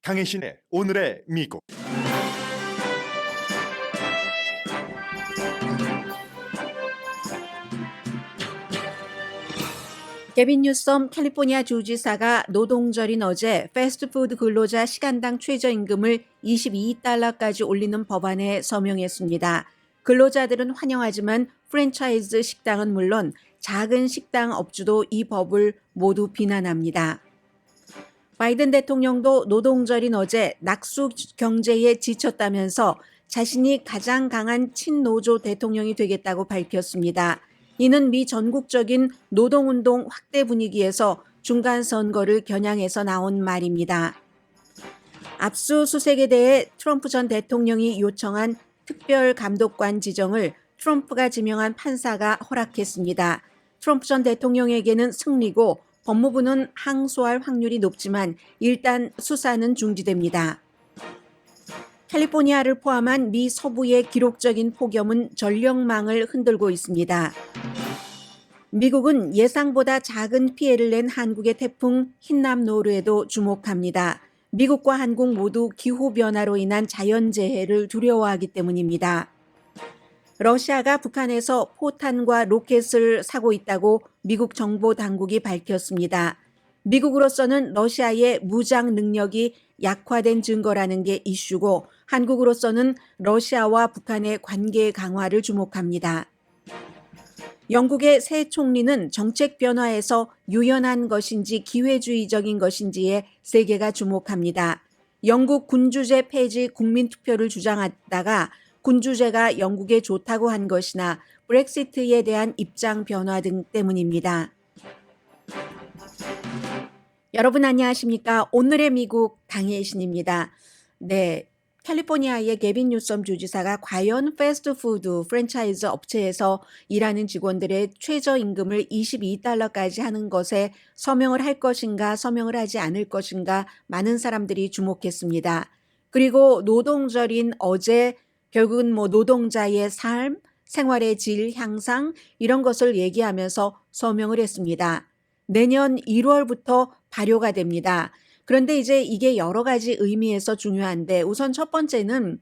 강혜신의 오늘의 미국. 게빈 뉴섬 캘리포니아 주지사가 노동절인 어제 패스트푸드 근로자 시간당 최저임금을 22달러까지 올리는 법안에 서명했습니다. 근로자들은 환영하지만 프랜차이즈 식당은 물론 작은 식당 업주도 이 법을 모두 비난합니다. 바이든 대통령도 노동절인 어제 낙수 경제에 지쳤다면서 자신이 가장 강한 친노조 대통령이 되겠다고 밝혔습니다. 이는 미 전국적인 노동운동 확대 분위기에서 중간 선거를 겨냥해서 나온 말입니다. 압수수색에 대해 트럼프 전 대통령이 요청한 특별 감독관 지정을 트럼프가 지명한 판사가 허락했습니다. 트럼프 전 대통령에게는 승리고 법무부는 항소할 확률이 높지만 일단 수사는 중지됩니다. 캘리포니아를 포함한 미 서부의 기록적인 폭염은 전력망을 흔들고 있습니다. 미국은 예상보다 작은 피해를 낸 한국의 태풍 흰남노르에도 주목합니다. 미국과 한국 모두 기후변화로 인한 자연재해를 두려워하기 때문입니다. 러시아가 북한에서 포탄과 로켓을 사고 있다고 미국 정보 당국이 밝혔습니다. 미국으로서는 러시아의 무장 능력이 약화된 증거라는 게 이슈고 한국으로서는 러시아와 북한의 관계 강화를 주목합니다. 영국의 새 총리는 정책 변화에서 유연한 것인지 기회주의적인 것인지에 세계가 주목합니다. 영국 군주제 폐지 국민투표를 주장하다가 군주제가 영국에 좋다고 한 것이나 브렉시트에 대한 입장 변화 등 때문입니다. 여러분 안녕하십니까? 오늘의 미국 강혜신입니다. 네, 캘리포니아의 게빈 뉴섬 주지사가 과연 패스트푸드 프랜차이즈 업체에서 일하는 직원들의 최저임금을 22달러까지 하는 것에 서명을 할 것인가 서명을 하지 않을 것인가 많은 사람들이 주목했습니다. 그리고 노동절인 어제 결국은 노동자의 삶, 생활의 질 향상 이런 것을 얘기하면서 서명을 했습니다. 내년 1월부터 발효가 됩니다. 그런데 이제 이게 여러 가지 의미에서 중요한데 우선 첫 번째는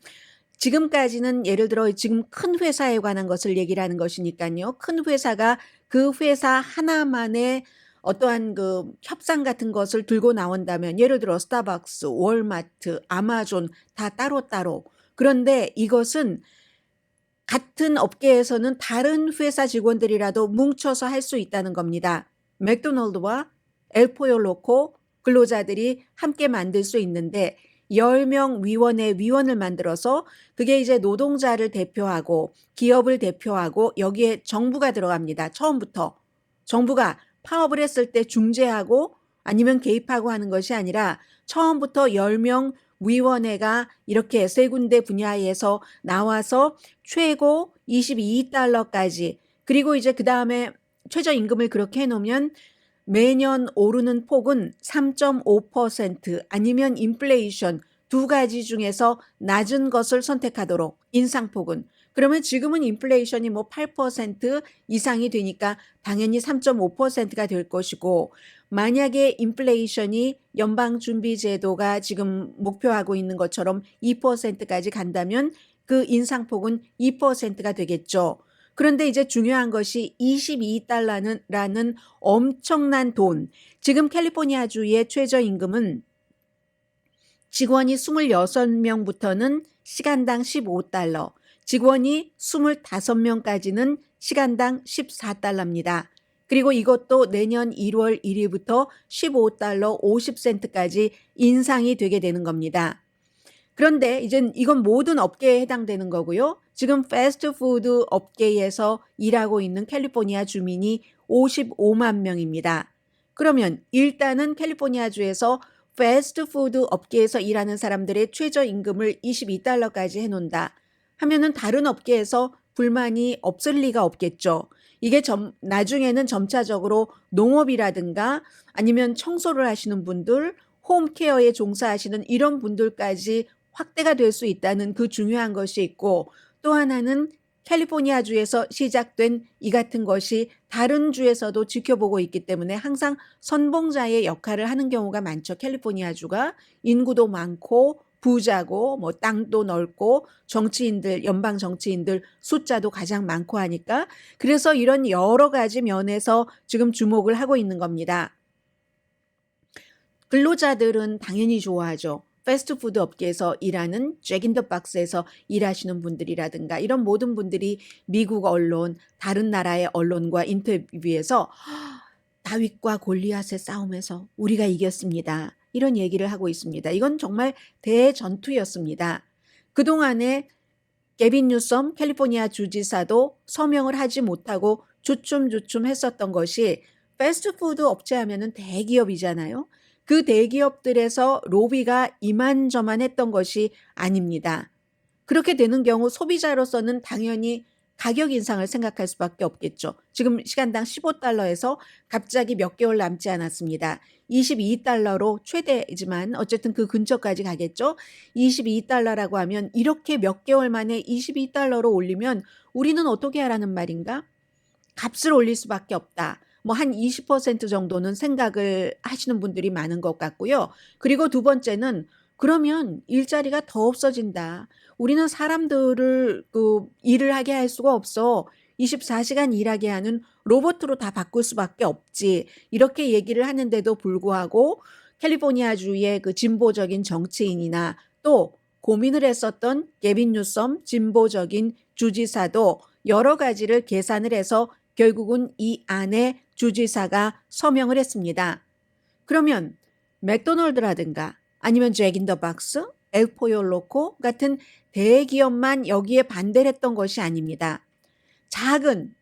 지금까지는 예를 들어 지금 큰 회사에 관한 것을 얘기를 하는 것이니까요. 큰 회사가 그 회사 하나만의 어떠한 그 협상 같은 것을 들고 나온다면 예를 들어 스타벅스, 월마트, 아마존 다 따로따로. 그런데 이것은 같은 업계에서는 다른 회사 직원들이라도 뭉쳐서 할 수 있다는 겁니다. 맥도날드와 엘포요로코 근로자들이 함께 만들 수 있는데 10명 위원회 위원을 만들어서 그게 이제 노동자를 대표하고 기업을 대표하고 여기에 정부가 들어갑니다. 처음부터. 정부가 파업을 했을 때 중재하고 아니면 개입하고 하는 것이 아니라 처음부터 10명 위원회가 이렇게 세 군데 분야에서 나와서 최고 22달러까지 그리고 이제 그 다음에 최저임금을 그렇게 해놓으면 매년 오르는 폭은 3.5% 아니면 인플레이션 두 가지 중에서 낮은 것을 선택하도록 인상폭은. 그러면 지금은 인플레이션이 8% 이상이 되니까 당연히 3.5%가 될 것이고 만약에 인플레이션이 연방준비제도가 지금 목표하고 있는 것처럼 2%까지 간다면 그 인상폭은 2%가 되겠죠. 그런데 이제 중요한 것이 22달러라는 엄청난 돈. 지금 캘리포니아주의 최저임금은 직원이 26명부터는 시간당 15달러, 직원이 25명까지는 시간당 14달러입니다. 그리고 이것도 내년 1월 1일부터 15달러 50센트까지 인상이 되게 되는 겁니다. 그런데 이제 이건 모든 업계에 해당되는 거고요. 지금 패스트푸드 업계에서 일하고 있는 캘리포니아 주민이 55만 명입니다. 그러면 일단은 캘리포니아주에서 패스트푸드 업계에서 일하는 사람들의 최저임금을 22달러까지 해놓는다 하면은 다른 업계에서 불만이 없을 리가 없겠죠. 이게 나중에는 점차적으로 농업이라든가 아니면 청소를 하시는 분들, 홈케어에 종사하시는 이런 분들까지 확대가 될 수 있다는 그 중요한 것이 있고 또 하나는 캘리포니아주에서 시작된 이 같은 것이 다른 주에서도 지켜보고 있기 때문에 항상 선봉자의 역할을 하는 경우가 많죠. 캘리포니아주가 인구도 많고 부자고 뭐 땅도 넓고 정치인들, 연방 정치인들 숫자도 가장 많고 하니까 그래서 이런 여러 가지 면에서 지금 주목을 하고 있는 겁니다. 근로자들은 당연히 좋아하죠. 패스트푸드 업계에서 일하는 잭인더박스에서 일하시는 분들이라든가 이런 모든 분들이 미국 언론, 다른 나라의 언론과 인터뷰에서 다윗과 골리앗의 싸움에서 우리가 이겼습니다. 이런 얘기를 하고 있습니다. 이건 정말 대전투였습니다. 그동안에 게빈 뉴섬 캘리포니아 주지사도 서명을 하지 못하고 주춤주춤 했었던 것이 패스트푸드 업체 하면은 대기업이잖아요. 그 대기업들에서 로비가 이만저만 했던 것이 아닙니다. 그렇게 되는 경우 소비자로서는 당연히 가격 인상을 생각할 수밖에 없겠죠. 지금 시간당 15달러에서 갑자기 몇 개월 남지 않았습니다. 22달러로 최대지만 어쨌든 그 근처까지 가겠죠. 22달러라고 하면 이렇게 몇 개월 만에 22달러로 올리면 우리는 어떻게 하라는 말인가? 값을 올릴 수밖에 없다. 뭐 한 20% 정도는 생각을 하시는 분들이 많은 것 같고요. 그리고 두 번째는 그러면 일자리가 더 없어진다. 우리는 사람들을 일을 하게 할 수가 없어. 24시간 일하게 하는 로봇으로 다 바꿀 수밖에 없지. 이렇게 얘기를 하는데도 불구하고 캘리포니아주의 그 진보적인 정치인이나 또 고민을 했었던 게빈 뉴섬 진보적인 주지사도 여러 가지를 계산을 해서 결국은 이 안에 주지사가 서명을 했습니다. 그러면 맥도널드라든가 아니면 잭인더박스, 엘포요로코 같은 대기업만 여기에 반대를 했던 것이 아닙니다. 작은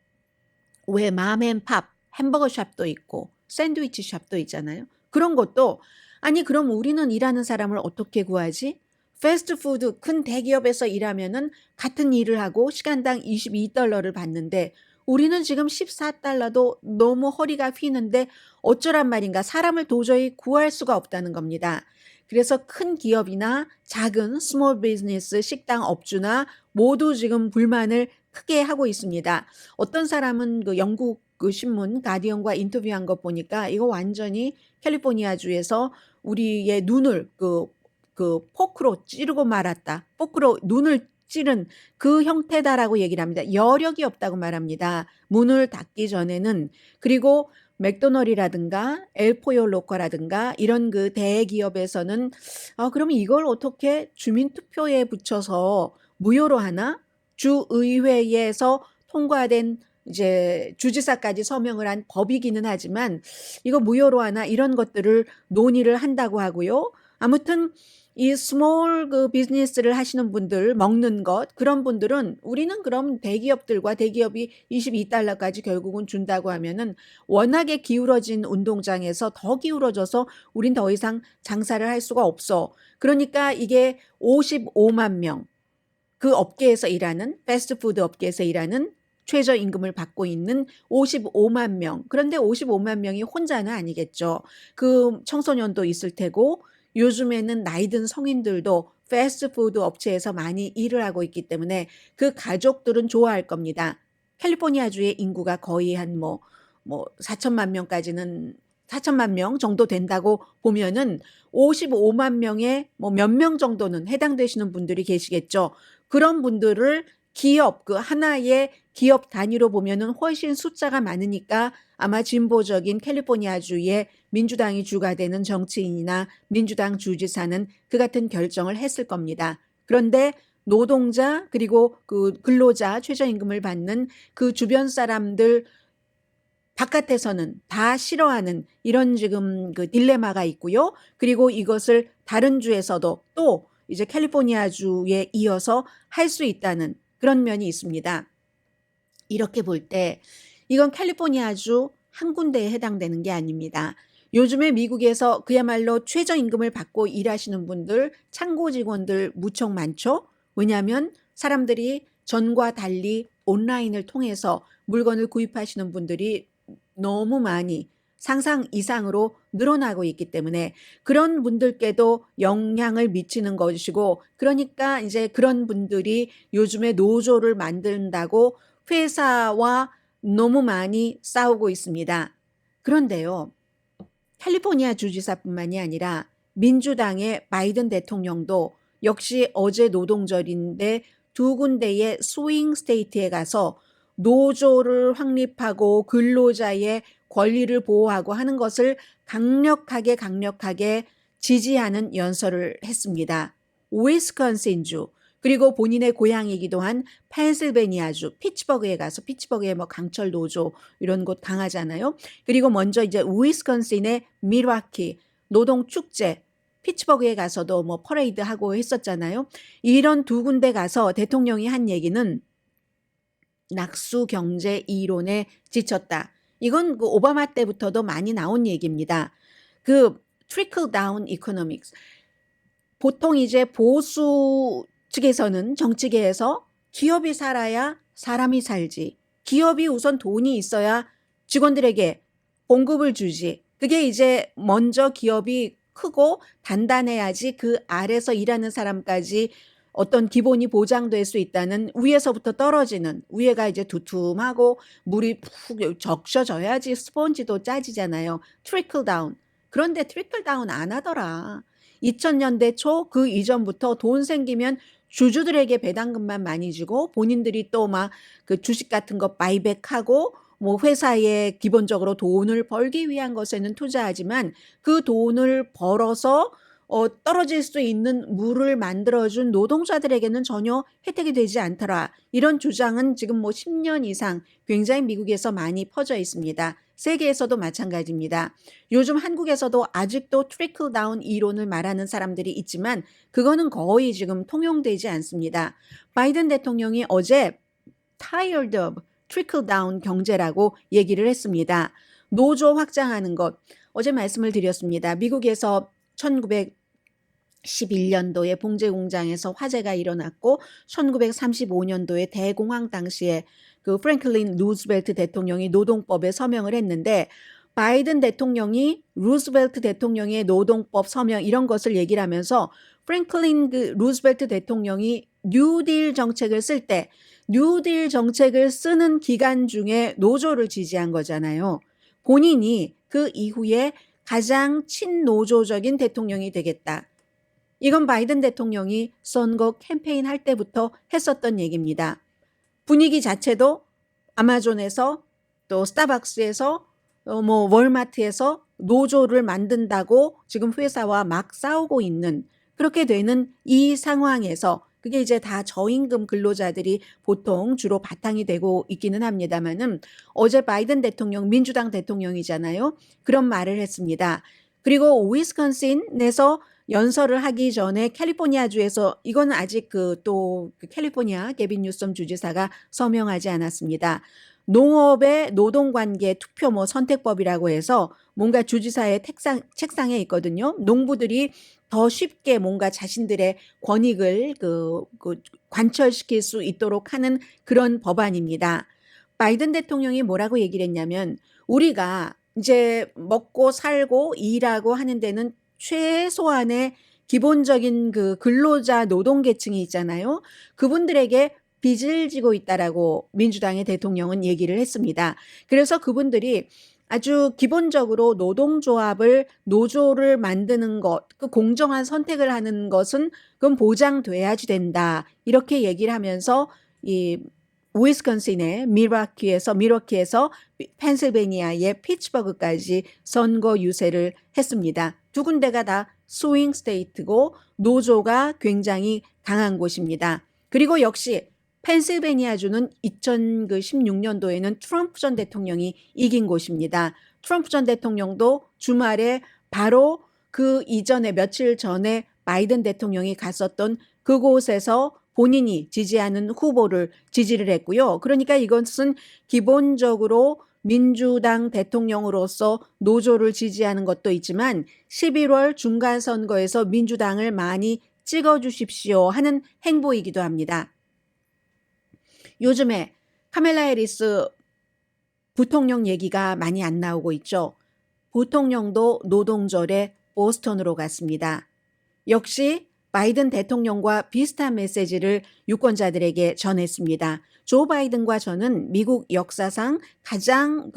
왜 맘앤팝 햄버거 샵도 있고 샌드위치 샵도 있잖아요. 그런 것도 아니 그럼 우리는 일하는 사람을 어떻게 구하지? 패스트푸드 큰 대기업에서 일하면은 같은 일을 하고 시간당 22달러를 받는데 우리는 지금 14달러도 너무 허리가 휘는데 어쩌란 말인가 사람을 도저히 구할 수가 없다는 겁니다. 그래서 큰 기업이나 작은 스몰 비즈니스 식당 업주나 모두 지금 불만을 크게 하고 있습니다. 어떤 사람은 그 영국 그 신문 가디언과 인터뷰한 거 보니까 이거 완전히 캘리포니아주에서 우리의 눈을 그 포크로 찌르고 말았다. 포크로 눈을 찌른 그 형태다라고 얘기를 합니다. 여력이 없다고 말합니다. 문을 닫기 전에는. 그리고 맥도널이라든가 엘포요 로커라든가 이런 그 대기업에서는 그럼 이걸 어떻게 주민투표에 붙여서 무효로 하나? 주의회에서 통과된 이제 주지사까지 서명을 한 법이기는 하지만 이거 무효로 하나? 이런 것들을 논의를 한다고 하고요. 아무튼 이 스몰 그 비즈니스를 하시는 분들 먹는 것 그런 분들은 우리는 그럼 대기업들과 대기업이 22달러까지 결국은 준다고 하면은 워낙에 기울어진 운동장에서 더 기울어져서 우린 더 이상 장사를 할 수가 없어. 그러니까 이게 55만 명 그 업계에서 일하는 패스트푸드 업계에서 일하는 최저임금을 받고 있는 55만 명. 그런데 55만 명이 혼자는 아니겠죠. 그 청소년도 있을 테고 요즘에는 나이든 성인들도 패스트푸드 업체에서 많이 일을 하고 있기 때문에 그 가족들은 좋아할 겁니다. 캘리포니아주의 인구가 거의 한 4천만 명까지는 4천만 명 정도 된다고 보면은 55만 명에 몇 명 정도는 해당되시는 분들이 계시겠죠. 그런 분들을 기업 그 하나의 기업 단위로 보면은 훨씬 숫자가 많으니까 아마 진보적인 캘리포니아주의 민주당이 주가 되는 정치인이나 민주당 주지사는 그 같은 결정을 했을 겁니다. 그런데 노동자 그리고 그 근로자 최저임금을 받는 그 주변 사람들 바깥에서는 다 싫어하는 이런 지금 그 딜레마가 있고요. 그리고 이것을 다른 주에서도 또 이제 캘리포니아주에 이어서 할 수 있다는 그런 면이 있습니다. 이렇게 볼 때 이건 캘리포니아주 한 군데에 해당되는 게 아닙니다. 요즘에 미국에서 그야말로 최저임금을 받고 일하시는 분들, 창고 직원들 무척 많죠. 왜냐하면 사람들이 전과 달리 온라인을 통해서 물건을 구입하시는 분들이 너무 많이 상상 이상으로 늘어나고 있기 때문에 그런 분들께도 영향을 미치는 것이고, 그러니까 이제 그런 분들이 요즘에 노조를 만든다고 회사와 너무 많이 싸우고 있습니다. 그런데요, 캘리포니아 주지사뿐만이 아니라 민주당의 바이든 대통령도 역시 어제 노동절인데 두 군데의 스윙 스테이트에 가서 노조를 확립하고 근로자의 권리를 보호하고 하는 것을 강력하게 지지하는 연설을 했습니다. 위스콘신주, 그리고 본인의 고향이기도 한 펜실베니아주 피츠버그에 가서, 피츠버그에 뭐 강철 노조 이런 곳 강하잖아요. 그리고 먼저 이제 위스콘신의 밀와키 노동 축제, 피츠버그에 가서도 뭐 퍼레이드 하고 했었잖아요. 이런 두 군데 가서 대통령이 한 얘기는 낙수 경제 이론에 지쳤다. 이건 그 오바마 때부터도 많이 나온 얘기입니다. 그 trickle down economics. 보통 이제 보수 측에서는, 정치계에서 기업이 살아야 사람이 살지, 기업이 우선 돈이 있어야 직원들에게 봉급을 주지, 그게 이제 먼저 기업이 크고 단단해야지 그 아래서 일하는 사람까지 어떤 기본이 보장될 수 있다는, 위에서부터 떨어지는, 위에가 이제 두툼하고 물이 푹 적셔져야지 스펀지도 짜지잖아요. 트리클 다운. 그런데 트리클 다운 안 하더라. 2000년대 초 그 이전부터 돈 생기면 주주들에게 배당금만 많이 주고 본인들이 또 막 그 주식 같은 거 바이백하고 뭐 회사에 기본적으로 돈을 벌기 위한 것에는 투자하지만 그 돈을 벌어서 떨어질 수 있는 물을 만들어준 노동자들에게는 전혀 혜택이 되지 않더라. 이런 주장은 지금 뭐 10년 이상 굉장히 미국에서 많이 퍼져 있습니다. 세계에서도 마찬가지입니다. 요즘 한국에서도 아직도 트리클 다운 이론을 말하는 사람들이 있지만 그거는 거의 지금 통용되지 않습니다. 바이든 대통령이 어제 tired of trickle down 경제라고 얘기를 했습니다. 노조 확장하는 것. 어제 말씀을 드렸습니다. 미국에서 1911년도에 봉제 공장에서 화재가 일어났고 1935년도에 대공황 당시에 그 프랭클린 루즈벨트 대통령이 노동법에 서명을 했는데, 바이든 대통령이 루즈벨트 대통령의 노동법 서명 이런 것을 얘기를 하면서 프랭클린 그 루즈벨트 대통령이 뉴딜 정책을 쓸 때 뉴딜 정책을 쓰는 기간 중에 노조를 지지한 거잖아요. 본인이 그 이후에 가장 친노조적인 대통령이 되겠다. 이건 바이든 대통령이 선거 캠페인 할 때부터 했었던 얘기입니다. 분위기 자체도 아마존에서 또 스타벅스에서 뭐 월마트에서 노조를 만든다고 지금 회사와 막 싸우고 있는, 그렇게 되는 이 상황에서, 그게 이제 다 저임금 근로자들이 보통 주로 바탕이 되고 있기는 합니다만은, 어제 바이든 대통령, 민주당 대통령이잖아요. 그런 말을 했습니다. 그리고 위스콘신에서 연설을 하기 전에 캘리포니아주에서, 이건 아직 또 캘리포니아 게빈 뉴섬 주지사가 서명하지 않았습니다. 농업의 노동관계 투표 뭐 선택법이라고 해서 뭔가 주지사의 책상에 있거든요. 농부들이 더 쉽게 뭔가 자신들의 권익을 관철시킬 수 있도록 하는 그런 법안입니다. 바이든 대통령이 뭐라고 얘기를 했냐면, 우리가 이제 먹고 살고 일하고 하는 데는 최소한의 기본적인 그 근로자 노동계층이 있잖아요. 그분들에게 빚을 지고 있다라고 민주당의 대통령은 얘기를 했습니다. 그래서 그분들이 아주 기본적으로 노동조합을, 노조를 만드는 것, 그 공정한 선택을 하는 것은 그건 보장돼야지 된다. 이렇게 얘기를 하면서 이 위스콘신의 밀워키에서 펜실베니아의 피츠버그까지 선거 유세를 했습니다. 두 군데가 다 스윙 스테이트고 노조가 굉장히 강한 곳입니다. 그리고 역시 펜실베니아주는 2016년도에는 트럼프 전 대통령이 이긴 곳입니다. 트럼프 전 대통령도 주말에 바로 그 이전에 며칠 전에 바이든 대통령이 갔었던 그곳에서 본인이 지지하는 후보를 지지를 했고요. 그러니까 이것은 기본적으로 민주당 대통령으로서 노조를 지지하는 것도 있지만 11월 중간선거에서 민주당을 많이 찍어주십시오 하는 행보이기도 합니다. 요즘에 카멜라 해리스 부통령 얘기가 많이 안 나오고 있죠. 부통령도 노동절에 보스턴으로 갔습니다. 역시 바이든 대통령과 비슷한 메시지를 유권자들에게 전했습니다. 조 바이든과 저는 미국 역사상 가장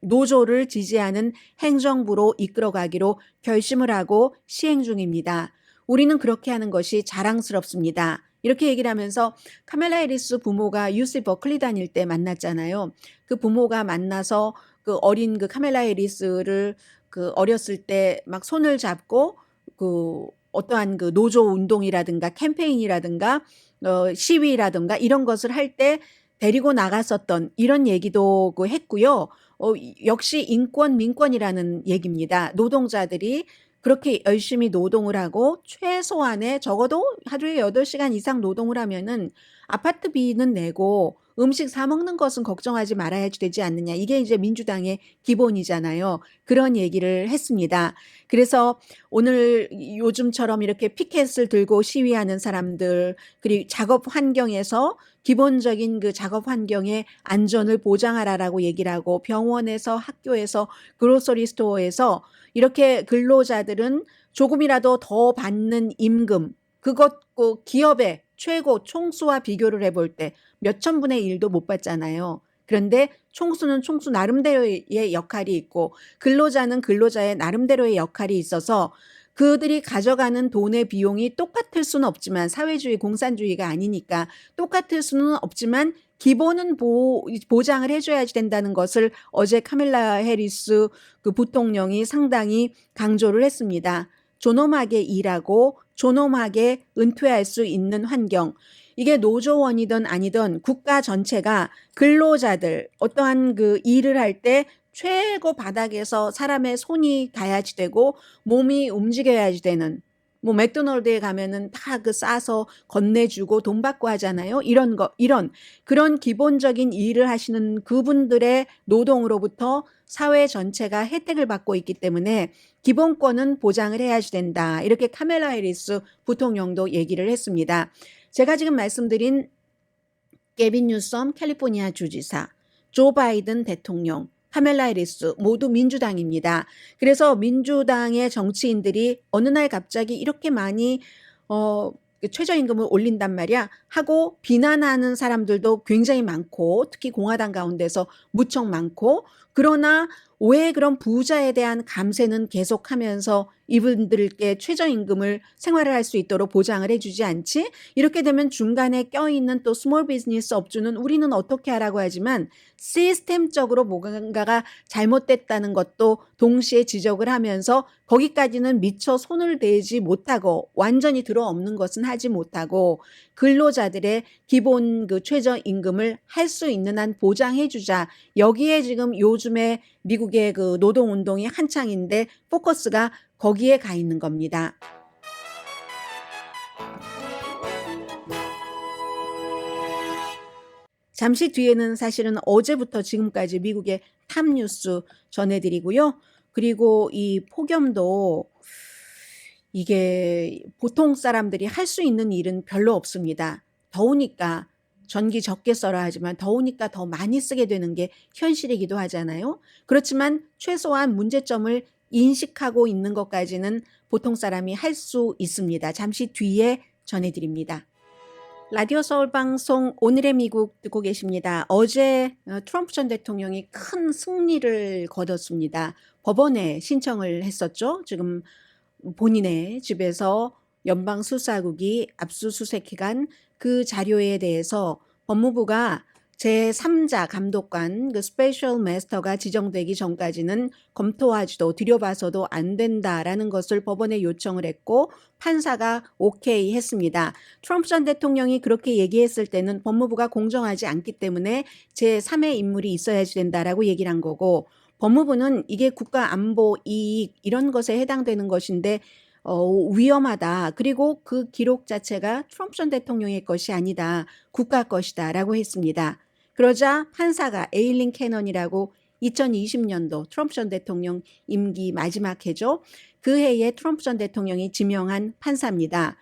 노조를 지지하는 행정부로 이끌어가기로 결심을 하고 시행 중입니다. 우리는 그렇게 하는 것이 자랑스럽습니다. 이렇게 얘기를 하면서 카멜라 해리스 부모가 UC 버클리 다닐 때 만났잖아요. 그 부모가 만나서 그 어린 그 카멜라 해리스를 그 어렸을 때 막 손을 잡고 그 어떠한 그 노조 운동이라든가 캠페인이라든가 시위라든가 이런 것을 할 때 데리고 나갔었던 이런 얘기도 했고요. 역시 인권 민권이라는 얘기입니다. 노동자들이 그렇게 열심히 노동을 하고 최소한의 적어도 하루에 8시간 이상 노동을 하면은 아파트비는 내고 음식 사 먹는 것은 걱정하지 말아야 되지 않느냐. 이게 이제 민주당의 기본이잖아요. 그런 얘기를 했습니다. 그래서 오늘 요즘처럼 이렇게 피켓을 들고 시위하는 사람들, 그리고 작업 환경에서 기본적인 그 작업 환경의 안전을 보장하라라고 얘기를 하고 병원에서 학교에서 그로서리 스토어에서 이렇게 근로자들은 조금이라도 더 받는 임금, 그것 기업의 최고 총수와 비교를 해볼 때 몇천 분의 1도 못 받잖아요. 그런데 총수는 총수 나름대로의 역할이 있고 근로자는 근로자의 나름대로의 역할이 있어서 그들이 가져가는 돈의 비용이 똑같을 수는 없지만 사회주의 공산주의가 아니니까 똑같을 수는 없지만 기본은 보장을 해줘야 된다는 것을 어제 카밀라 해리스 그 부통령이 상당히 강조를 했습니다. 존엄하게 일하고 존엄하게 은퇴할 수 있는 환경. 이게 노조원이든 아니든 국가 전체가 근로자들 어떠한 그 일을 할 때 최고 바닥에서 사람의 손이 가야지 되고 몸이 움직여야지 되는 뭐 맥도날드에 가면은 다 그 싸서 건네주고 돈 받고 하잖아요. 이런 그런 기본적인 일을 하시는 그분들의 노동으로부터 사회 전체가 혜택을 받고 있기 때문에 기본권은 보장을 해야지 된다. 이렇게 카멜라 해리스 부통령도 얘기를 했습니다. 제가 지금 말씀드린 게빈 뉴섬 캘리포니아 주지사, 조 바이든 대통령, 카멜라 해리스 모두 민주당입니다. 그래서 민주당의 정치인들이 어느 날 갑자기 이렇게 많이 최저임금을 올린단 말이야 하고 비난하는 사람들도 굉장히 많고 특히 공화당 가운데서 무척 많고 그러나 왜 그런 부자에 대한 감세는 계속하면서 이분들께 최저임금을 생활을 할 수 있도록 보장을 해주지 않지? 이렇게 되면 중간에 껴있는 또 스몰 비즈니스 업주는 우리는 어떻게 하라고 하지만 시스템적으로 뭔가가 잘못됐다는 것도 동시에 지적을 하면서 거기까지는 미처 손을 대지 못하고 완전히 들어없는 것은 하지 못하고 근로자들의 기본 그 최저임금을 할 수 있는 한 보장해주자. 여기에 지금 요즘에 미국의 그 노동운동이 한창인데 포커스가 거기에 가 있는 겁니다. 잠시 뒤에는 사실은 어제부터 지금까지 미국의 탑뉴스 전해드리고요. 그리고 이 폭염도 이게 보통 사람들이 할 수 있는 일은 별로 없습니다. 더우니까 전기 적게 써라 하지만 더우니까 더 많이 쓰게 되는 게 현실이기도 하잖아요. 그렇지만 최소한 문제점을 인식하고 있는 것까지는 보통 사람이 할 수 있습니다. 잠시 뒤에 전해드립니다. 라디오 서울 방송 오늘의 미국 듣고 계십니다. 어제 트럼프 전 대통령이 큰 승리를 거뒀습니다. 법원에 신청을 했었죠. 지금 본인의 집에서 연방수사국이 압수수색해 간 그 자료에 대해서 법무부가 제3자 감독관 그 스페셜 마스터가 지정되기 전까지는 검토하지도 들여봐서도 안 된다라는 것을 법원에 요청을 했고 판사가 오케이 했습니다. 트럼프 전 대통령이 그렇게 얘기했을 때는 법무부가 공정하지 않기 때문에 제3의 인물이 있어야지 된다라고 얘기를 한 거고 법무부는 이게 국가 안보 이익 이런 것에 해당되는 것인데 위험하다. 그리고 그 기록 자체가 트럼프 전 대통령의 것이 아니다. 국가 것이다. 라고 했습니다. 그러자 판사가 에일린 캐넌이라고 2020년도 트럼프 전 대통령 임기 마지막 해죠. 그 해에 트럼프 전 대통령이 지명한 판사입니다.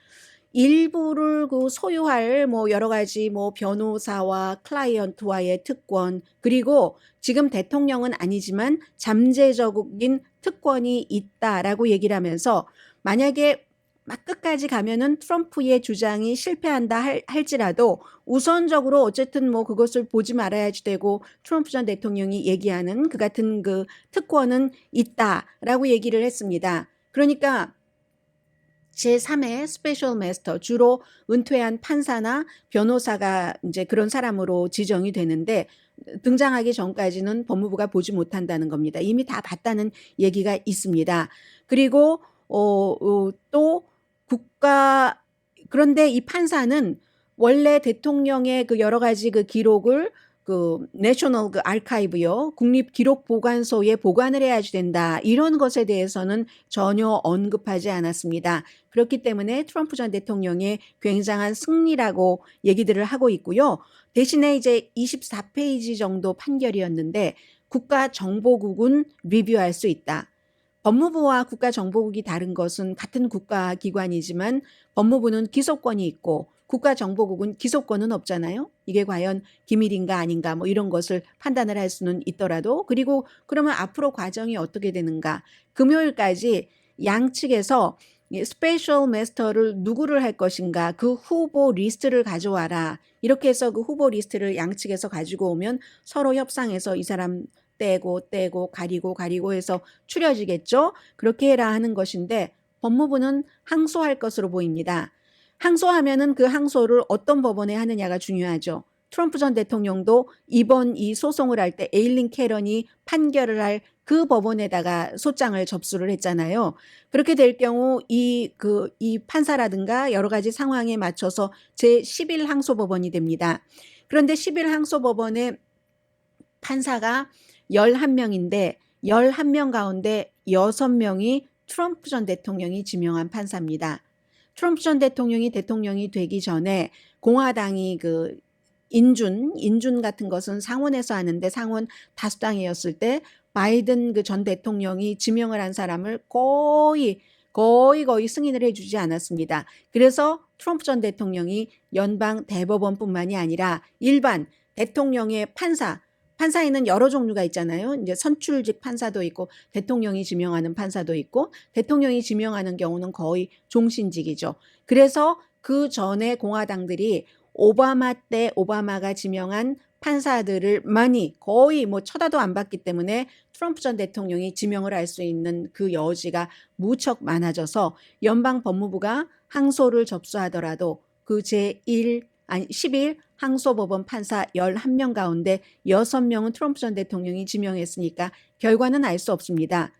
일부를 그 소유할 뭐 여러 가지 뭐 변호사와 클라이언트와의 특권 그리고 지금 대통령은 아니지만 잠재적인 특권이 있다라고 얘기를 하면서 만약에 막 끝까지 가면은 트럼프의 주장이 실패한다 할지라도 우선적으로 어쨌든 뭐 그것을 보지 말아야지 되고 트럼프 전 대통령이 얘기하는 그 같은 그 특권은 있다라고 얘기를 했습니다. 그러니까 제3의 스페셜 마스터, 주로 은퇴한 판사나 변호사가 이제 그런 사람으로 지정이 되는데 등장하기 전까지는 법무부가 보지 못한다는 겁니다. 이미 다 봤다는 얘기가 있습니다. 그리고 또 그런데 이 판사는 원래 대통령의 그 여러 가지 그 기록을 그 내셔널 그 아카이브요, 국립기록보관소에 보관을 해야지 된다, 이런 것에 대해서는 전혀 언급하지 않았습니다. 그렇기 때문에 트럼프 전 대통령의 굉장한 승리라고 얘기들을 하고 있고요. 대신에 이제 24페이지 정도 판결이었는데 국가정보국은 리뷰할 수 있다. 법무부와 국가정보국이 다른 것은 같은 국가기관이지만 법무부는 기소권이 있고 국가정보국은 기소권은 없잖아요. 이게 과연 기밀인가 아닌가 뭐 이런 것을 판단을 할 수는 있더라도, 그리고 그러면 앞으로 과정이 어떻게 되는가. 금요일까지 양측에서 스페셜 마스터를 누구를 할 것인가, 그 후보 리스트를 가져와라, 이렇게 해서 그 후보 리스트를 양측에서 가지고 오면 서로 협상해서 이 사람 떼고 가리고 해서 추려지겠죠. 그렇게 해라 하는 것인데 법무부는 항소할 것으로 보입니다. 항소하면은 그 항소를 어떤 법원에 하느냐가 중요하죠. 트럼프 전 대통령도 이번 이 소송을 할 때 에일린 캐런이 판결을 할 그 법원에다가 소장을 접수를 했잖아요. 그렇게 될 경우 이 판사라든가 여러 가지 상황에 맞춰서 제11 항소법원이 됩니다. 그런데 11 항소법원의 판사가 11명인데 11명 가운데 6명이 트럼프 전 대통령이 지명한 판사입니다. 트럼프 전 대통령이 되기 전에 공화당이 그 인준 같은 것은 상원에서 하는데 상원 다수당이었을 때 바이든 그 전 대통령이 지명을 한 사람을 거의 승인을 해주지 않았습니다. 그래서 트럼프 전 대통령이 연방 대법원뿐만이 아니라 일반 대통령의 판사에는 여러 종류가 있잖아요. 이제 선출직 판사도 있고 대통령이 지명하는 판사도 있고, 대통령이 지명하는 경우는 거의 종신직이죠. 그래서 그 전에 공화당들이 오바마 때 오바마가 지명한 판사들을 거의 뭐 쳐다도 안 봤기 때문에 트럼프 전 대통령이 지명을 할 수 있는 그 여지가 무척 많아져서 연방 법무부가 항소를 접수하더라도 그 11 항소법원 판사 11명 가운데 6명은 트럼프 전 대통령이 지명했으니까 결과는 알 수 없습니다.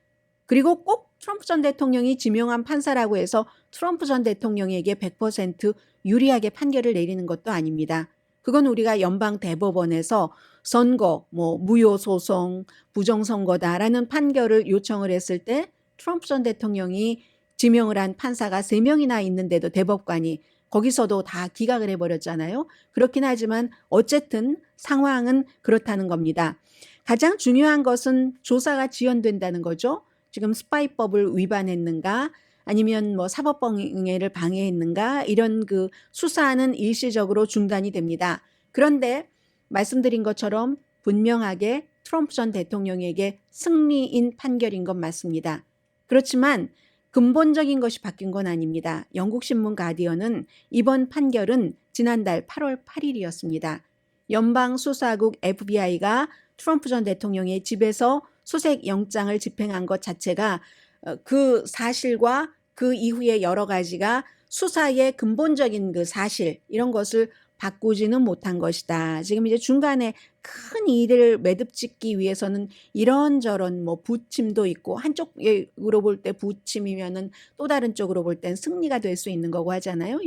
그리고 꼭 트럼프 전 대통령이 지명한 판사라고 해서 트럼프 전 대통령에게 100% 유리하게 판결을 내리는 것도 아닙니다. 그건 우리가 연방 대법원에서 선거, 뭐 무효 소송, 부정선거다라는 판결을 요청을 했을 때 트럼프 전 대통령이 지명을 한 판사가 3명이나 있는데도 대법관이 거기서도 다 기각을 해버렸잖아요. 그렇긴 하지만 어쨌든 상황은 그렇다는 겁니다. 가장 중요한 것은 조사가 지연된다는 거죠. 지금 스파이법을 위반했는가, 아니면 뭐 사법범행을 방해했는가, 이런 그 수사는 일시적으로 중단이 됩니다. 그런데 말씀드린 것처럼 분명하게 트럼프 전 대통령에게 승리인 판결인 건 맞습니다. 그렇지만 근본적인 것이 바뀐 건 아닙니다. 영국 신문 가디언은 이번 판결은 지난달 8월 8일이었습니다. 연방 수사국 FBI가 트럼프 전 대통령의 집에서 수색 영장을 집행한 것 자체가 그 사실과 그 이후에 여러 가지가 수사의 근본적인 그 사실, 이런 것을 바꾸지는 못한 것이다. 지금 이제 중간에 큰 일을 매듭짓기 위해서는 이런저런 뭐 부침도 있고, 한쪽으로 볼 때 부침이면은 또 다른 쪽으로 볼 땐 승리가 될 수 있는 거고 하잖아요.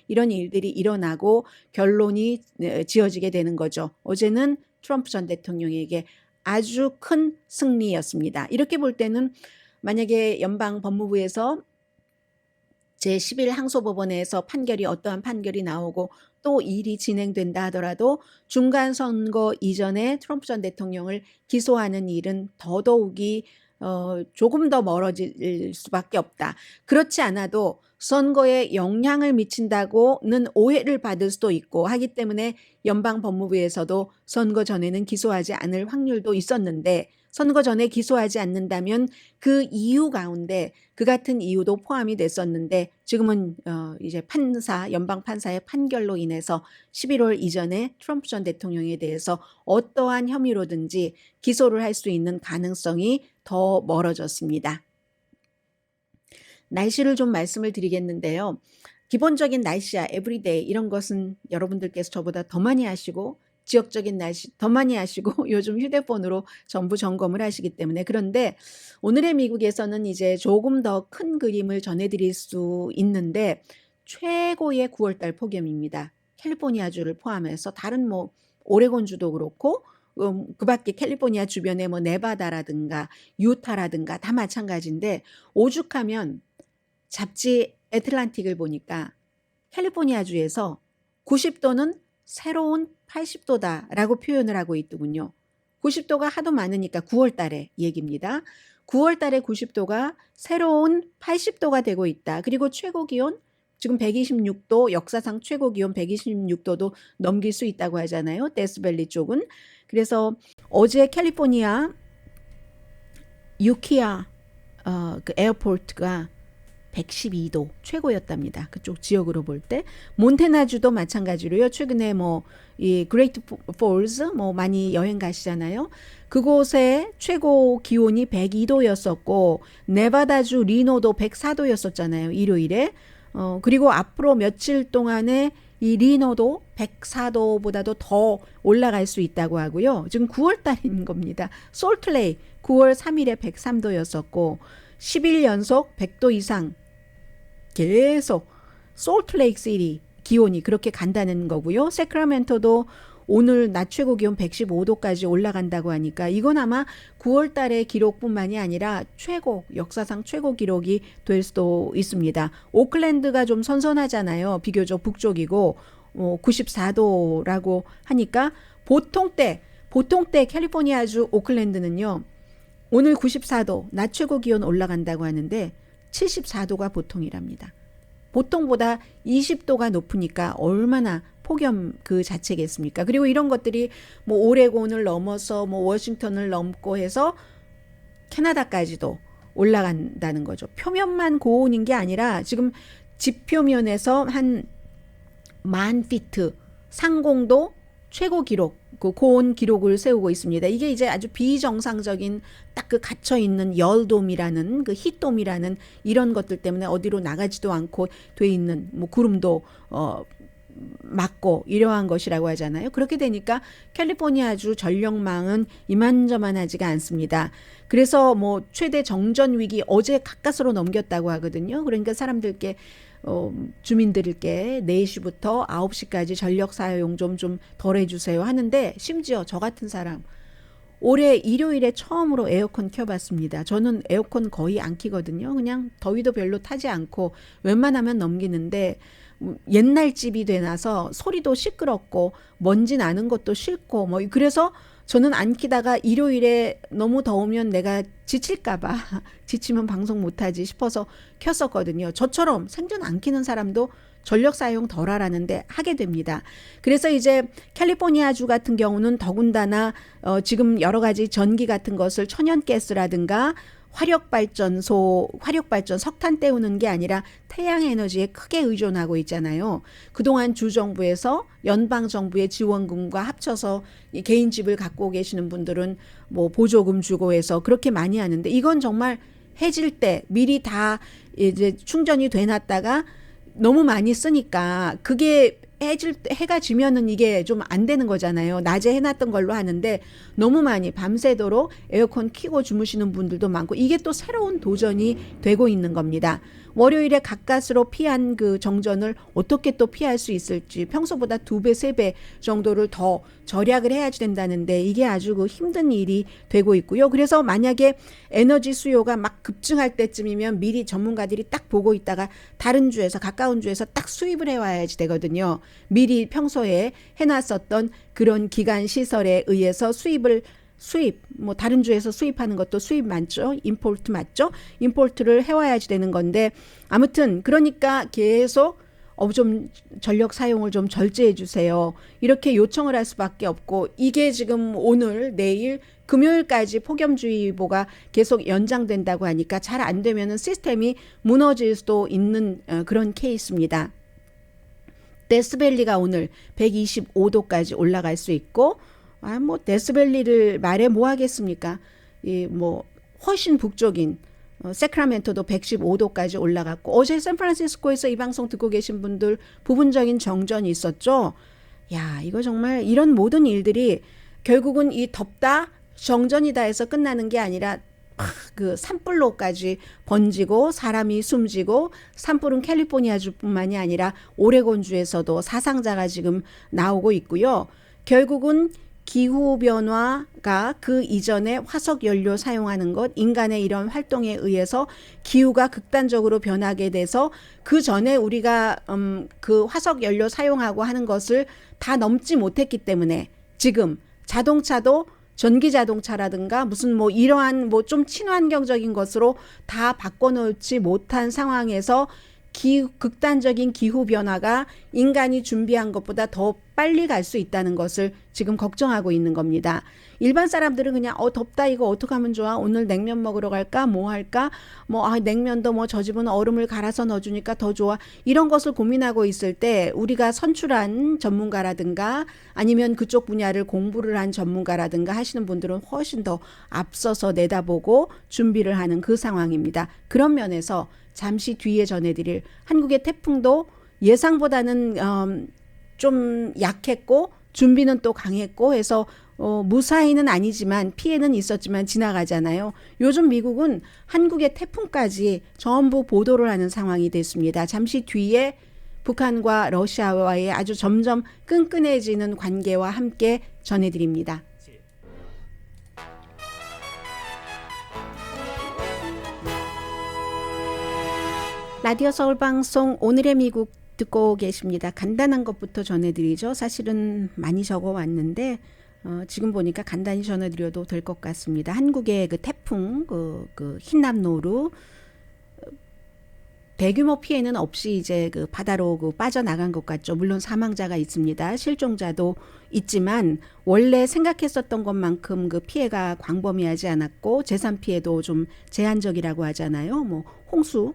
이런 일들이 일어나고 결론이 지어지게 되는 거죠. 어제는 트럼프 전 대통령에게 아주 큰 승리였습니다. 이렇게 볼 때는 만약에 연방 법무부에서 제11 항소법원에서 어떠한 판결이 나오고 또 일이 진행된다 하더라도 중간 선거 이전에 트럼프 전 대통령을 기소하는 일은 더더욱이 조금 더 멀어질 수밖에 없다. 그렇지 않아도 선거에 영향을 미친다고는 오해를 받을 수도 있고 하기 때문에 연방 법무부에서도 선거 전에는 기소하지 않을 확률도 있었는데 선거 전에 기소하지 않는다면 그 이유 가운데 그 같은 이유도 포함이 됐었는데 지금은 이제 연방 판사의 판결로 인해서 11월 이전에 트럼프 전 대통령에 대해서 어떠한 혐의로든지 기소를 할 수 있는 가능성이 더 멀어졌습니다. 날씨를 좀 말씀을 드리겠는데요. 기본적인 날씨야, 에브리데이 이런 것은 여러분들께서 저보다 더 많이 하시고 지역적인 날씨 더 많이 하시고 요즘 휴대폰으로 전부 점검을 하시기 때문에 그런데 오늘의 미국에서는 이제 조금 더 큰 그림을 전해드릴 수 있는데 최고의 9월달 폭염입니다. 캘리포니아주를 포함해서 다른 뭐 오레곤주도 그렇고 그 밖에 캘리포니아 주변에 뭐 네바다라든가 유타라든가 다 마찬가지인데 오죽하면 잡지 애틀란틱을 보니까 캘리포니아주에서 90도는 새로운 80도다라고 표현을 하고 있더군요. 90도가 하도 많으니까 9월 달에 얘기입니다. 9월 달에 90도가 새로운 80도가 되고 있다. 그리고 최고 기온 지금 126도, 역사상 최고 기온 126도도 넘길 수 있다고 하잖아요. 데스밸리 쪽은. 그래서 어제 캘리포니아 유키아 그 에어포트가 112도 최고였답니다. 그쪽 지역으로 볼 때. 몬테나주도 마찬가지로요. 최근에 뭐 이 그레이트 폴즈 뭐 많이 여행 가시잖아요. 그곳의 최고 기온이 102도였었고 네바다주 리노도 104도였었잖아요. 일요일에. 그리고 앞으로 며칠 동안에 이 리노도 104도보다도 더 올라갈 수 있다고 하고요. 지금 9월 달인 겁니다. 솔트레이 9월 3일에 103도였었고 10일 연속 100도 이상 계속 솔트레이크 시티 기온이 그렇게 간다는 거고요. 세크라멘토도 오늘 낮 최고 기온 115도까지 올라간다고 하니까 이건 아마 9월 달의 기록뿐만이 아니라 역사상 최고 기록이 될 수도 있습니다. 오클랜드가 좀 선선하잖아요. 비교적 북쪽이고 94도라고 하니까 보통 때 캘리포니아주 오클랜드는요. 오늘 94도 낮 최고 기온 올라간다고 하는데 74도가 보통이랍니다. 보통보다 20도가 높으니까 얼마나 폭염 그 자체겠습니까? 그리고 이런 것들이 뭐 오레곤을 넘어서 뭐 워싱턴을 넘고 해서 캐나다까지도 올라간다는 거죠. 표면만 고온인 게 아니라 지금 지표면에서 한 10,000피트 상공도 최고 기록, 그 고온 기록을 세우고 있습니다. 이게 이제 아주 비정상적인 딱 그 갇혀 있는 열돔이라는 그 히돔이라는 이런 것들 때문에 어디로 나가지도 않고 돼 있는 뭐 구름도 막고 이러한 것이라고 하잖아요. 그렇게 되니까 캘리포니아주 전력망은 이만저만하지가 않습니다. 그래서 뭐 최대 정전 위기 어제 가까스로 넘겼다고 하거든요. 그러니까 사람들께 주민들께 4시부터 9시까지 전력 사용 좀 덜 해주세요 하는데 심지어 저 같은 사람 올해 일요일에 처음으로 에어컨 켜봤습니다. 저는 에어컨 거의 안 켜거든요. 그냥 더위도 별로 타지 않고 웬만하면 넘기는데 옛날 집이 되나서 소리도 시끄럽고 먼지 나는 것도 싫고 뭐 그래서 저는 안 키다가 일요일에 너무 더우면 내가 지칠까봐 지치면 방송 못하지 싶어서 켰었거든요. 저처럼 생전 안 키는 사람도 전력 사용 덜 하라는데 하게 됩니다. 그래서 이제 캘리포니아주 같은 경우는 더군다나 지금 여러 가지 전기 같은 것을 천연가스라든가 화력발전 석탄 때우는 게 아니라 태양에너지에 크게 의존하고 있잖아요. 그동안 주정부에서 연방정부의 지원금과 합쳐서 개인 집을 갖고 계시는 분들은 뭐 보조금 주고 해서 그렇게 많이 하는데 이건 정말 해질 때 미리 다 이제 충전이 돼놨다가 너무 많이 쓰니까 그게 해가 지면은 이게 좀 안 되는 거잖아요. 낮에 해놨던 걸로 하는데 너무 많이 밤새도록 에어컨 켜고 주무시는 분들도 많고 이게 또 새로운 도전이 되고 있는 겁니다. 월요일에 가까스로 피한 그 정전을 어떻게 또 피할 수 있을지 평소보다 2배, 3배 정도를 더 절약을 해야지 된다는데 이게 아주 그 힘든 일이 되고 있고요. 그래서 만약에 에너지 수요가 막 급증할 때쯤이면 미리 전문가들이 딱 보고 있다가 다른 주에서 가까운 주에서 딱 수입을 해와야지 되거든요. 미리 평소에 해놨었던 그런 기간 시설에 의해서 뭐 다른 주에서 수입하는 것도 수입 맞죠? 임포트 맞죠? 임포트를 해와야지 되는 건데 아무튼 그러니까 계속 좀 전력 사용을 좀 절제해 주세요. 이렇게 요청을 할 수밖에 없고, 이게 지금 오늘 내일 금요일까지 폭염주의보가 계속 연장된다고 하니까 잘 안 되면은 시스템이 무너질 수도 있는 그런 케이스입니다. 데스밸리가 오늘 125도까지 올라갈 수 있고, 뭐 데스밸리를 말해 뭐 하겠습니까? 뭐 훨씬 북쪽인 세크라멘토도 115도까지 올라갔고, 어제 샌프란시스코에서 이 방송 듣고 계신 분들 부분적인 정전이 있었죠. 야, 이거 정말 이런 모든 일들이 결국은 이 덥다 정전이다 해서 끝나는 게 아니라 그 산불로까지 번지고 사람이 숨지고, 산불은 캘리포니아주뿐만이 아니라 오레곤주에서도 사상자가 지금 나오고 있고요. 결국은 기후변화가 그 이전에 화석연료 사용하는 것, 인간의 이런 활동에 의해서 기후가 극단적으로 변하게 돼서 그 전에 우리가 그 화석연료 사용하고 하는 것을 다 넘지 못했기 때문에 지금 자동차도 전기자동차라든가 무슨 뭐 이러한 뭐 좀 친환경적인 것으로 다 바꿔놓지 못한 상황에서 극단적인 기후변화가 인간이 준비한 것보다 더 빨리 갈 수 있다는 것을 지금 걱정하고 있는 겁니다. 일반 사람들은 그냥 덥다, 이거 어떻게 하면 좋아? 오늘 냉면 먹으러 갈까? 뭐 할까? 냉면도 뭐 저 집은 얼음을 갈아서 넣어주니까 더 좋아. 이런 것을 고민하고 있을 때 우리가 선출한 전문가라든가 아니면 그쪽 분야를 공부를 한 전문가라든가 하시는 분들은 훨씬 더 앞서서 내다보고 준비를 하는 그 상황입니다. 그런 면에서 잠시 뒤에 전해드릴 한국의 태풍도 예상보다는 좀 약했고 준비는 또 강했고 해서 무사히는 아니지만 피해는 있었지만 지나가잖아요. 요즘 미국은 한국의 태풍까지 전부 보도를 하는 상황이 됐습니다. 잠시 뒤에 북한과 러시아와의 아주 점점 끈끈해지는 관계와 함께 전해드립니다. 라디오 서울 방송 오늘의 미국 듣고 계십니다. 간단한 것부터 전해드리죠. 사실은 많이 적어왔는데 지금 보니까 간단히 전해드려도 될 것 같습니다. 한국의 그 태풍, 그 흰남노루 대규모 피해는 없이 이제 그 바다로 빠져나간 것 같죠. 물론 사망자가 있습니다. 실종자도 있지만 원래 생각했었던 것만큼 그 피해가 광범위하지 않았고 재산 피해도 좀 제한적이라고 하잖아요. 뭐 홍수.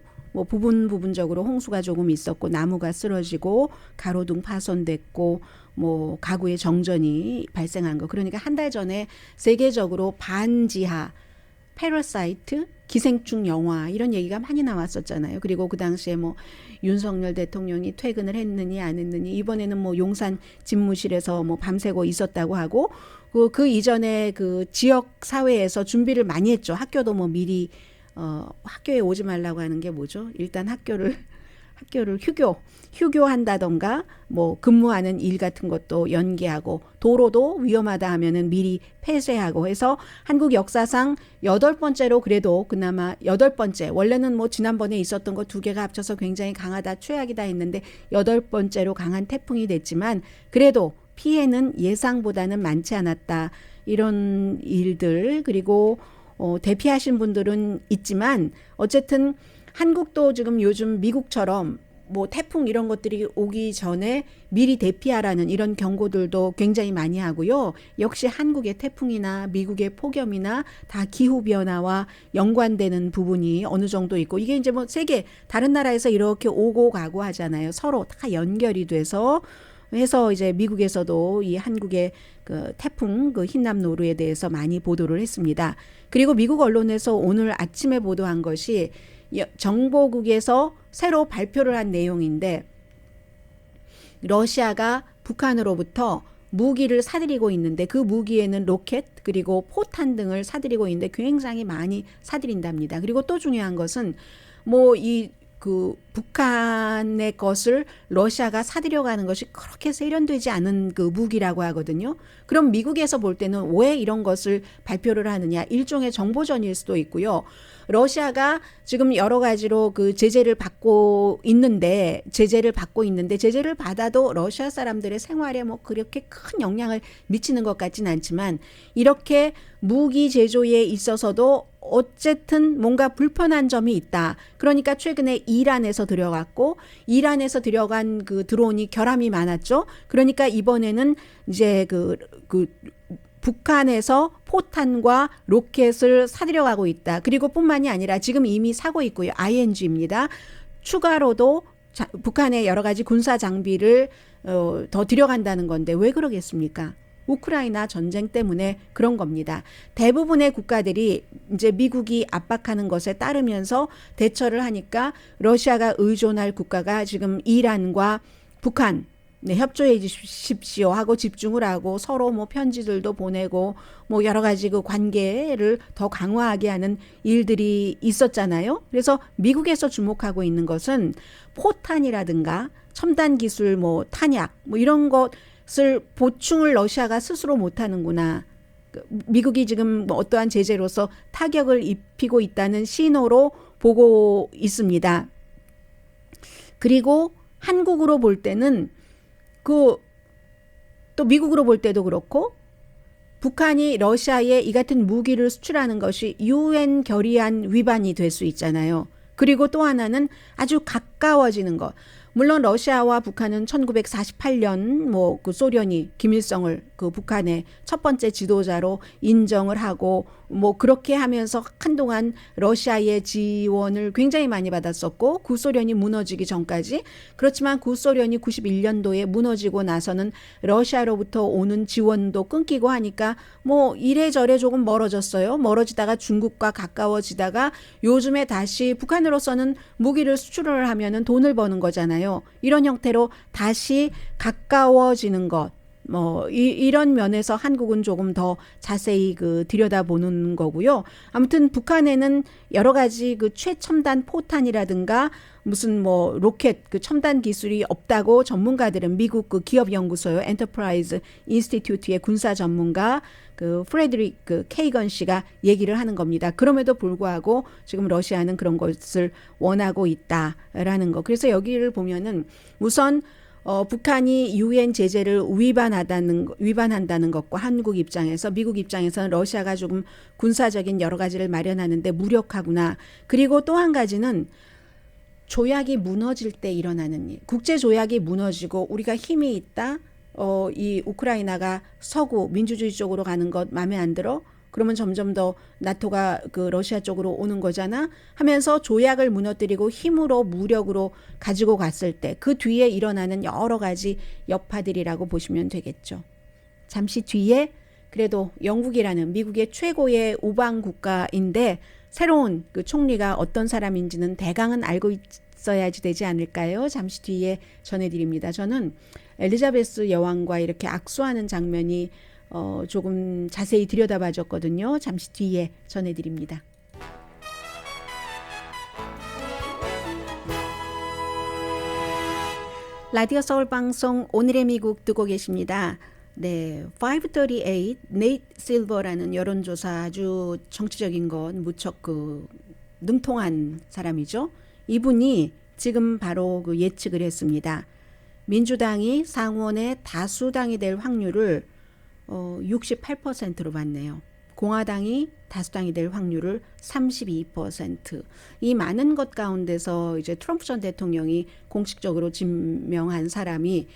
부분적으로 홍수가 조금 있었고 나무가 쓰러지고 가로등 파손됐고 뭐 가구의 정전이 발생한 거. 그러니까 한 달 전에 세계적으로 반지하 패러사이트 기생충 영화 이런 얘기가 많이 나왔었잖아요. 그리고 그 당시에 뭐 윤석열 대통령이 퇴근을 했느니 안 했느니 이번에는 뭐 용산 집무실에서 뭐 밤새고 있었다고 하고 그 이전에 그 지역 사회에서 준비를 많이 했죠. 학교도 뭐 미리 학교에 오지 말라고 하는 게 뭐죠? 일단 학교를 휴교한다던가 뭐 근무하는 일 같은 것도 연기하고 도로도 위험하다 하면은 미리 폐쇄하고 해서 한국 역사상 8번째로 그래도 그나마 8번째 원래는 뭐 지난번에 있었던 거 2개가 합쳐서 굉장히 강하다 최악이다 했는데 8번째로 강한 태풍이 됐지만 그래도 피해는 예상보다는 많지 않았다. 이런 일들 그리고 대피하신 분들은 있지만 어쨌든 한국도 지금 요즘 미국처럼 뭐 태풍 이런 것들이 오기 전에 미리 대피하라는 이런 경고들도 굉장히 많이 하고요. 역시 한국의 태풍이나 미국의 폭염이나 다 기후변화와 연관되는 부분이 어느 정도 있고 이게 이제 뭐 세계 다른 나라에서 이렇게 오고 가고 하잖아요. 서로 다 연결이 돼서 해서 이제 미국에서도 이 한국의 그 태풍 그 흰남노루에 대해서 많이 보도를 했습니다. 그리고 미국 언론에서 오늘 아침에 보도한 것이 정보국에서 새로 발표를 한 내용인데 러시아가 북한으로부터 무기를 사들이고 있는데 그 무기에는 로켓 그리고 포탄 등을 사들이고 있는데 굉장히 많이 사들인답니다. 그리고 또 중요한 것은 뭐 북한의 것을 러시아가 사들여가는 것이 그렇게 세련되지 않은 그 무기라고 하거든요. 그럼 미국에서 볼 때는 왜 이런 것을 발표를 하느냐. 일종의 정보전일 수도 있고요. 러시아가 지금 여러 가지로 그 제재를 받고 있는데 제재를 받아도 러시아 사람들의 생활에 뭐 그렇게 큰 영향을 미치는 것 같진 않지만 이렇게 무기 제조에 있어서도 어쨌든 뭔가 불편한 점이 있다. 그러니까 최근에 이란에서 들어갔고 이란에서 들어간 그 드론이 결함이 많았죠. 그러니까 이번에는 이제 그 북한에서 포탄과 로켓을 사들여가고 있다. 그리고 뿐만이 아니라 지금 이미 사고 있고요. ING입니다. 추가로도 북한의 여러 가지 군사 장비를 더 들여간다는 건데 왜 그러겠습니까? 우크라이나 전쟁 때문에 그런 겁니다. 대부분의 국가들이 이제 미국이 압박하는 것에 따르면서 대처를 하니까 러시아가 의존할 국가가 지금 이란과 북한 협조해 주십시오 하고 집중을 하고 서로 뭐 편지들도 보내고 뭐 여러 가지 그 관계를 더 강화하게 하는 일들이 있었잖아요. 그래서 미국에서 주목하고 있는 것은 포탄이라든가 첨단 기술 뭐 탄약 뭐 이런 것을 보충을 러시아가 스스로 못하는구나. 미국이 지금 뭐 어떠한 제재로서 타격을 입히고 있다는 신호로 보고 있습니다. 그리고 한국으로 볼 때는 또 미국으로 볼 때도 그렇고 북한이 러시아에 이 같은 무기를 수출하는 것이 UN 결의안 위반이 될 수 있잖아요. 그리고 또 하나는 아주 가까워지는 것. 물론 러시아와 북한은 1948년 뭐 그 소련이 김일성을 그 북한의 첫 번째 지도자로 인정을 하고 뭐 그렇게 하면서 한동안 러시아의 지원을 굉장히 많이 받았었고 구소련이 무너지기 전까지. 그렇지만 구소련이 91년도에 무너지고 나서는 러시아로부터 오는 지원도 끊기고 하니까 뭐 이래저래 조금 멀어졌어요. 멀어지다가 중국과 가까워지다가 요즘에 다시 북한으로서는 무기를 수출을 하면은 돈을 버는 거잖아요. 이런 형태로 다시 가까워지는 것. 뭐 이런 면에서 한국은 조금 더 자세히 그 들여다보는 거고요. 아무튼 북한에는 여러 가지 그 최첨단 포탄이라든가 무슨 뭐 로켓 그 첨단 기술이 없다고 전문가들은 미국 그 기업 연구소요 엔터프라이즈 인스티튜트의 군사 전문가 그 프레드릭 그 케이건 씨가 얘기를 하는 겁니다. 그럼에도 불구하고 지금 러시아는 그런 것을 원하고 있다라는 거. 그래서 여기를 보면은 우선 북한이 UN 제재를 위반한다는 것과 한국 입장에서 미국 입장에서는 러시아가 조금 군사적인 여러 가지를 마련하는데 무력하구나. 그리고 또 한 가지는 조약이 무너질 때 일어나는 일. 국제 조약이 무너지고 우리가 힘이 있다. 이 우크라이나가 서구 민주주의 쪽으로 가는 것 마음에 안 들어? 그러면 점점 더 나토가 그 러시아 쪽으로 오는 거잖아 하면서 조약을 무너뜨리고 힘으로 무력으로 가지고 갔을 때 그 뒤에 일어나는 여러 가지 여파들이라고 보시면 되겠죠. 잠시 뒤에 그래도 영국이라는 미국의 최고의 우방 국가인데 새로운 그 총리가 어떤 사람인지는 대강은 알고 있어야지 되지 않을까요? 잠시 뒤에 전해드립니다. 저는 엘리자베스 여왕과 이렇게 악수하는 장면이 조금 자세히 들여다봐줬거든요. 잠시 뒤에 전해드립니다. 라디오 서울 방송 오늘의 미국 듣고 계십니다. 네, 538 네이트 실버라는 여론조사 아주 정치적인 건 무척 그 능통한 사람이죠. 이분이 지금 바로 그 예측을 했습니다. 민주당이 상원의 다수당이 될 확률을 68%로 봤네요. 공화당이 다수당이 될 확률을 32%. 이 많은 것 가운데서 이제 트럼프 전 대통령이 공식적으로 지명한 사람이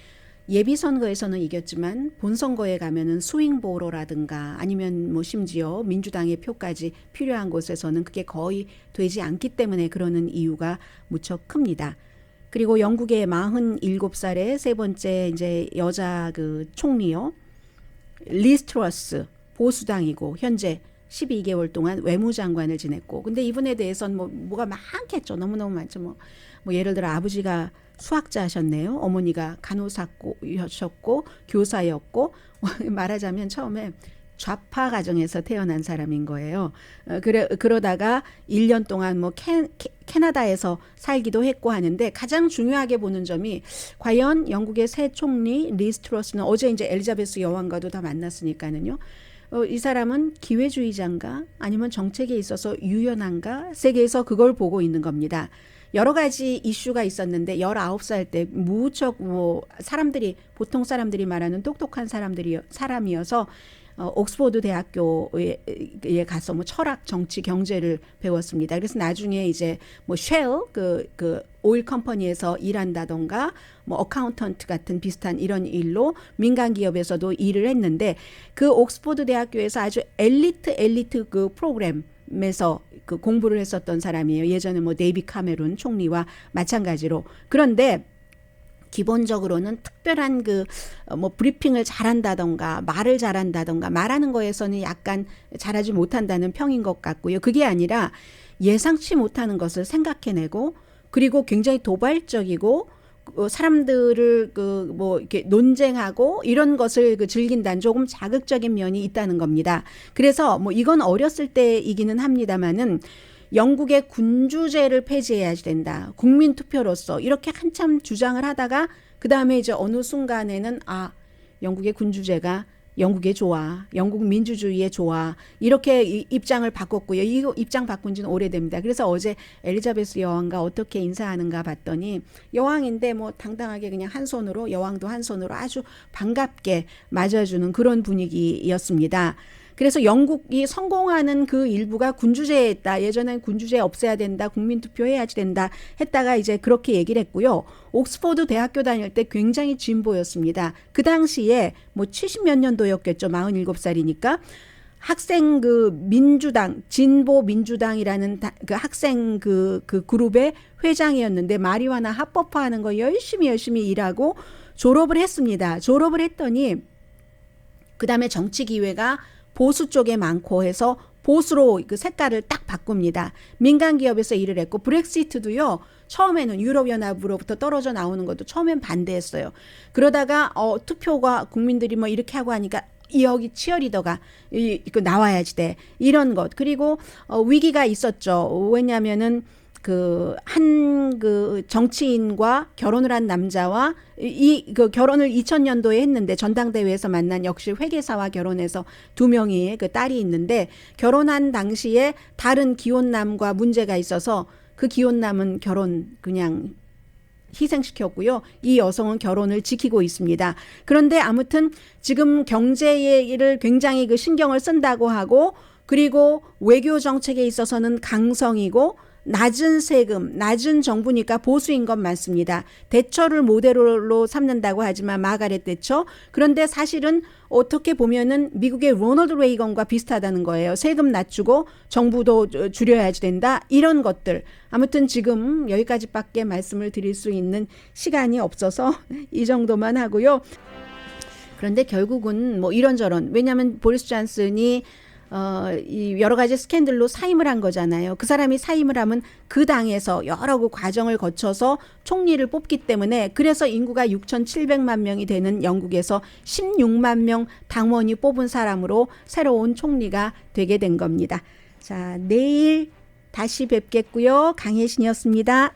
예비선거에서는 이겼지만 본선거에 가면은 스윙보러라든가 아니면 뭐 심지어 민주당의 표까지 필요한 곳에서는 그게 거의 되지 않기 때문에 그러는 이유가 무척 큽니다. 그리고 영국의 47살의 세 번째 이제 여자 그 총리요. 리즈 트러스 보수당이고 현재 12개월 동안 외무장관을 지냈고 근데 이분에 대해서는 뭐가 많겠죠. 너무너무 많죠. 뭐 예를 들어 아버지가 수학자셨네요. 어머니가 간호사였고 교사였고 말하자면 처음에 좌파 가정에서 태어난 사람인 거예요. 그러다가 1년 동안 뭐 캐나다에서 살기도 했고 하는데 가장 중요하게 보는 점이 과연 영국의 새 총리 리즈 트러스는 어제 이제 엘리자베스 여왕과도 다 만났으니까는요. 이 사람은 기회주의자인가 아니면 정책에 있어서 유연한가 세계에서 그걸 보고 있는 겁니다. 여러 가지 이슈가 있었는데 19살 때 무척 뭐 보통 사람들이 말하는 똑똑한 사람이어서 옥스퍼드 대학교에 가서 뭐 철학, 정치, 경제를 배웠습니다. 그래서 나중에 이제 뭐 쉘, 그 오일 컴퍼니에서 일한다던가 뭐 어카운턴트 같은 비슷한 이런 일로 민간 기업에서도 일을 했는데 그 옥스퍼드 대학교에서 아주 엘리트 그 프로그램에서 그 공부를 했었던 사람이에요. 예전에 뭐 데이비 카메룬 총리와 마찬가지로. 그런데 기본적으로는 특별한 그 뭐 브리핑을 잘한다던가 말을 잘한다던가 말하는 거에서는 약간 잘하지 못한다는 평인 것 같고요. 그게 아니라 예상치 못하는 것을 생각해내고 그리고 굉장히 도발적이고 사람들을 그 뭐 이렇게 논쟁하고 이런 것을 그 즐긴다는 조금 자극적인 면이 있다는 겁니다. 그래서 뭐 이건 어렸을 때이기는 합니다만은 영국의 군주제를 폐지해야 된다. 국민 투표로서 이렇게 한참 주장을 하다가 그 다음에 이제 어느 순간에는 영국의 군주제가 영국에 좋아. 영국 민주주의에 좋아. 이렇게 입장을 바꿨고요. 이 입장 바꾼 지는 오래됩니다. 그래서 어제 엘리자베스 여왕과 어떻게 인사하는가 봤더니 여왕인데 뭐 당당하게 그냥 한 손으로 여왕도 한 손으로 아주 반갑게 맞아주는 그런 분위기였습니다. 그래서 영국이 성공하는 그 일부가 군주제에 있다. 예전엔 군주제 없애야 된다. 국민투표 해야지 된다. 했다가 이제 그렇게 얘기를 했고요. 옥스퍼드 대학교 다닐 때 굉장히 진보였습니다. 그 당시에 뭐 70몇 년도였겠죠. 47살이니까. 학생 그 민주당, 진보 민주당이라는 그 학생 그 그룹의 회장이었는데 마리화나 합법화하는 거 열심히 일하고 졸업을 했습니다. 졸업을 했더니 그 다음에 정치 기회가 보수 쪽에 많고 해서 보수로 그 색깔을 딱 바꿉니다. 민간 기업에서 일을 했고 브렉시트도요. 처음에는 유럽연합으로부터 떨어져 나오는 것도 처음엔 반대했어요. 그러다가 투표가 국민들이 뭐 이렇게 하고 하니까 여기 치어리더가 나와야지 돼. 이런 것. 그리고 위기가 있었죠. 왜냐하면은 그 정치인과 결혼을 한 남자와 그 결혼을 2000년도에 했는데 전당대회에서 만난 역시 회계사와 결혼해서 두 명이 그 딸이 있는데 결혼한 당시에 다른 기혼남과 문제가 있어서 그 기혼남은 결혼 그냥 희생시켰고요. 이 여성은 결혼을 지키고 있습니다. 그런데 아무튼 지금 경제를 굉장히 그 신경을 쓴다고 하고 그리고 외교 정책에 있어서는 강성이고 낮은 세금, 낮은 정부니까 보수인 건 맞습니다. 대처를 모델로 삼는다고 하지만 마가렛 대처. 그런데 사실은 어떻게 보면은 미국의 로널드 레이건과 비슷하다는 거예요. 세금 낮추고 정부도 줄여야지 된다. 이런 것들. 아무튼 지금 여기까지밖에 말씀을 드릴 수 있는 시간이 없어서 이 정도만 하고요. 그런데 결국은 뭐 이런저런. 왜냐하면 보리스 존슨이 이 여러 가지 스캔들로 사임을 한 거잖아요. 그 사람이 사임을 하면 그 당에서 여러 그 과정을 거쳐서 총리를 뽑기 때문에 그래서 인구가 6,700만 명이 되는 영국에서 16만 명 당원이 뽑은 사람으로 새로운 총리가 되게 된 겁니다. 자, 내일 다시 뵙겠고요. 강혜신이었습니다.